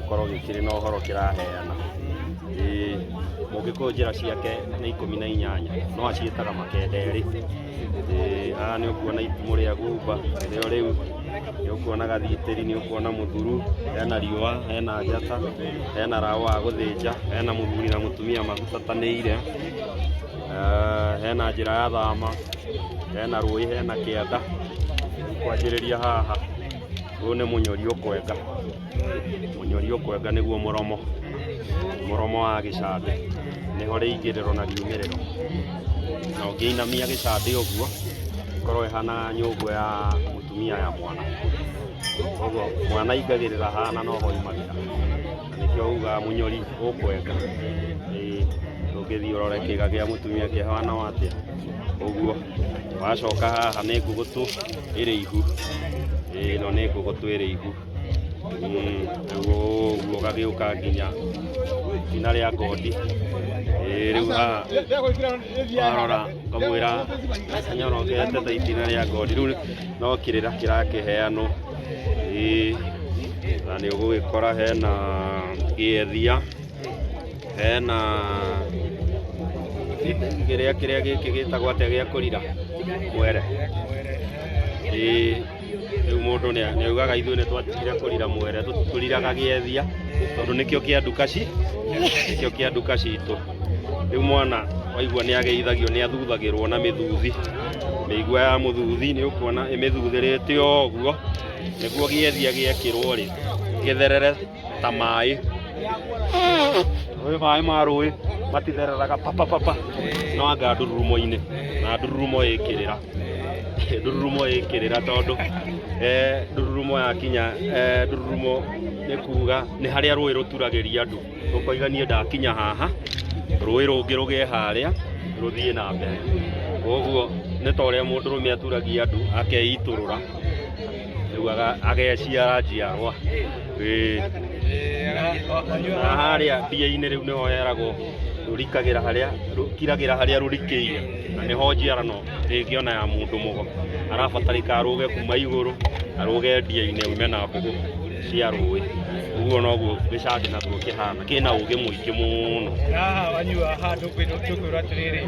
gikorwo gikiri na uhoro kiraheana mungikuo njira ciake ni 18 no aciitaga makenderi aha ni ukuona itumu ria gumba rio riu ni ukuona gathitiri ni ukuona muthuru hena riua hena njata hena rawa wa guthinja hena muthuri na mutumia magutatanĩire hena njira ya thama hena rui hena kianda kwanjĩrĩria haha uyu ni munyori ukwenga niguo muromo wa gicande niho riingĩrĩro na riumĩrĩro na ũngĩinamia gicande ũguo ikorwo ihana nyũngũ ya mutumia ya mwana koguo mwana ingagĩrĩra hana no ho imagĩra na nĩkĩo uga munyori ukwenga ũngĩthiĩ ũrore kĩga gĩa mutumia kĩhana atĩa ũguo wacoka haha nĩ ngũgũtũ ĩrĩ ihu ĩno nĩ ngũgũtũ ĩrĩ ihu ũguo ũgagĩũka nginya itina rĩa ngondi rĩu haha warora ngamwĩra nyorokete ta itina rĩa ngondi rĩu no kĩrĩra kĩrakĩheanwo na nĩ ũgũgĩkora hena gĩethia hena kĩrĩa gĩkĩ gĩtagwo atĩa gĩa kũrira mwere rĩu mũndũ nĩ augaga ithuĩ nĩ twatigire kũrira mwere tũriraga gĩethia tondũ nĩkĩo kĩa nduka citũ rĩu mwana waigua nĩ ageithagio nĩ athuthagĩrwo na mĩthuthi mĩigua ya mũthuthi nĩ ũkuona ĩmĩthuthĩrĩte ũguo nĩguo gĩethia gĩekĩrwo rĩ gĩtherere ta maĩ maĩ ma rũĩ matithereraga papa no anga ndururumo-inĩ na ndururumo ĩkĩrĩra tondũ ndururumo yakinya ndururumo nĩ kuga nĩ harĩa rũĩ rũturagĩria andũ ũkoiganie ndakinya haha rũĩ rũngĩ rũgĩe harĩa rũthiĩ na mbere koguo nĩ ta ũrĩa mũndũrũme aturagia andũ akeitũrũra rĩu ageciara njiarwa na harĩa mbia-inĩ rĩu nĩho yeragwo rũkiragĩra harĩa rũrikĩire na nĩho njiarano rĩngĩ ya mũndũ mũgo arabatarĩka arũge kuma igũrũ arũge mbia-inĩ ume na mbũgũ cia rũĩ ũguo noguo gĩcandi natuo kĩhana kĩna ũgĩ mũingĩ mũno haha wanyua handũ kwĩrwo atĩrĩrĩ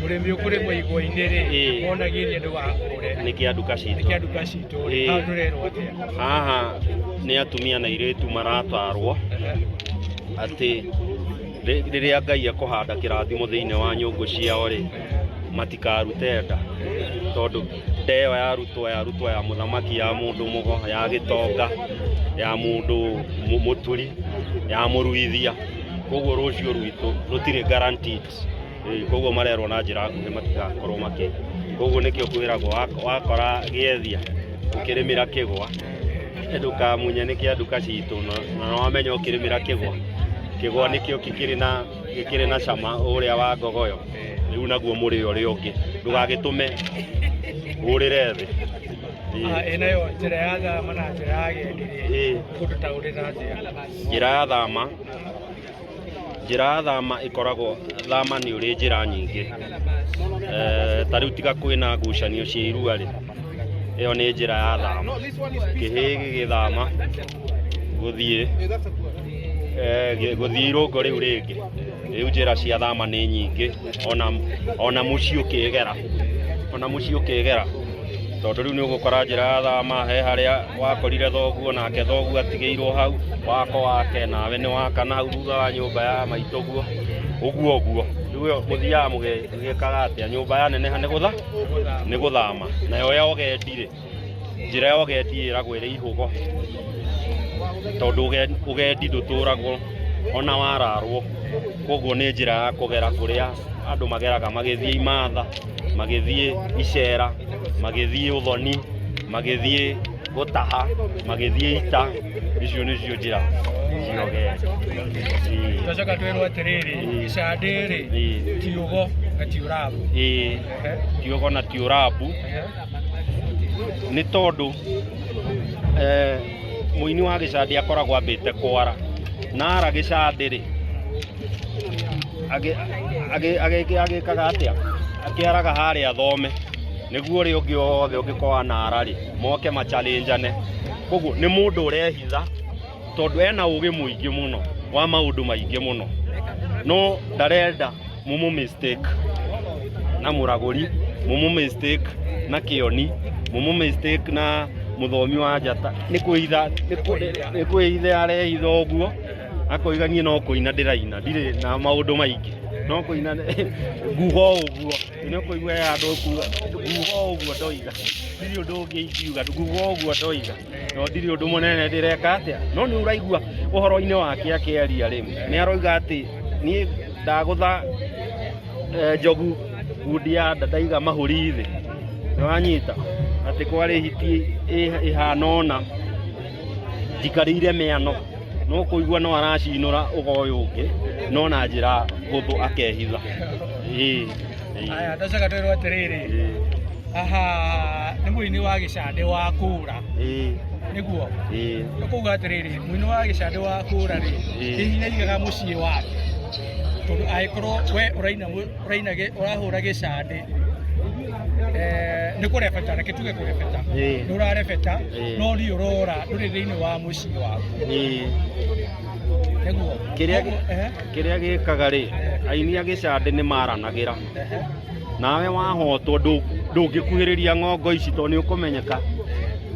mũrĩmi ũkũrĩmwo igwa-inĩ rĩ wonagĩria ndũgakũre nĩ kĩa nduka citũ haha nĩ atumia na airĩtu maratarwo atĩ rĩrĩa Ngai ekũhanda kĩrathimo thĩinĩ wa nyũngũ ciao rĩ matikarute nda tondũ nda ĩyo yarutwo ya mũthamaki ya mũndũ mũgo ya gĩtonga ya mũndũ mũturi ya mũruithia koguo rũciũ rwitũ rũtirĩ guaranteed koguo marerwo na njĩra nguhĩ matigakorwo makĩ koguo nĩkĩo kwĩragwo wakora gĩethia ũkĩrĩmĩra kĩgwa ndũkamunye nĩ kĩa nduka citũ na wamenya ũkĩrĩmĩra kĩgwa nĩkĩo gĩkĩrĩ na cama ũrĩa wa ngogoyo rĩu naguo mũrĩ ũrĩa ũngĩ ndũgagĩtũme ũrĩre thĩ nayo njĩra ya thama na njĩra ya gendi kũndũ ta ũrĩ na njĩra ya thama ĩkoragwo thama nĩ ũrĩ njĩra nyingĩ ta rĩu tiga kwĩna ngucanio cia irua rĩ ĩyo nĩ njĩra ya thama kĩhĩ gĩgĩthama gũthiĩ irũngo rĩu rĩngĩ rĩu njĩra cia thama nĩ nyingĩ ona mũciĩ ũkĩgera tondũ rĩu nĩ ũgũkora njĩra ya thama he harĩa wakorire thoguo nake thoguo atigĩirwo hau wako wake nawe nĩ waka na hau thutha wa nyũmba ya maitũguo ũguo rĩu mũthiaga mũgĩkaga atĩa nyũmba ya neneha nĩ gũthama nayo ya ũgendi rĩ njĩra ya ũgendi ĩragwo ĩrĩ ihũgo tondũ ũgendi ndũtũragwo ona wararwo koguo nĩ njĩra ya kũgera kũrĩa andũ mageraga magĩthiĩ imatha magĩthiĩ icera magĩthiĩ ũthoni magĩthiĩ gũtaha magĩthiĩ ita icio nĩcio njĩra cia ũgendi tũcoka twĩrwo atĩrĩrĩ gĩcandĩ rĩ kiugo na tiũrabu kiugo na tiũrabu nĩ tondũ mũini wa gĩcandĩ akoragwo ambĩte kwara na ara gĩcandĩ rĩ agĩkaga atĩa akĩaraga harĩa thome nĩguo ũrĩa ũngĩ wothe ũngĩkorwo na ara rĩ moke machallengeane koguo nĩ mũndũ ũrehitha tondu ena ugi muingi muno wa maundu maingi muno no ndarenda mumu mistake na Muraguri, mumu mistake na Kioni, mumu mistake na muthomi wa Njata. Ni kwitha arehitha uguo akoiganie no kuina ndiraina ndire na maundu maingi no kuina nguho uguo no kuigua andu kuga nguho uguo ndoiga ndiri undu ungi ingiuga nguho uguo ndoiga no ndiri undu munene ndireka atia no ni uraigua uhoro-ini wake akiaria rimu ni aroiga ati ni ndagutha njogu ngundi ya ndaiga mahuri thi wanyita ati kwari hiti ihana ona jikarire meano no kuigua no aracinura ugoyo ungi no na njira huthu akehitha. Aya ndacoka twirwo atiriri aha ni muini wa gicande wa kura niguo ukuga atiriri muini wa gicande wa kura ri hihi naigaga mucii wake tondu aikorwo we uraina urahura gicande ni kurebeta reke tuge kurebeta ni urarebeta no ni urora nduri thiini wa mucii waku kiria gikaga ri aini a gicande ni maranagira nawe wahotwo ndungikuhiriria ng'ongo ici to ni ukumenyeka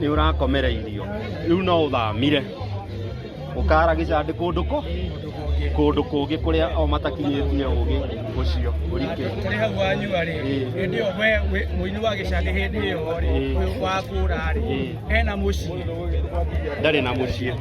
ni urakomereirio riu no uthamire ukara gicande kundu kungi kuria o matakinyitie ugi ucio urike tari hau wanyua ri hindi yo we muini wa gicande hindi yo ri wa kura ri ena mucii ndari na mucii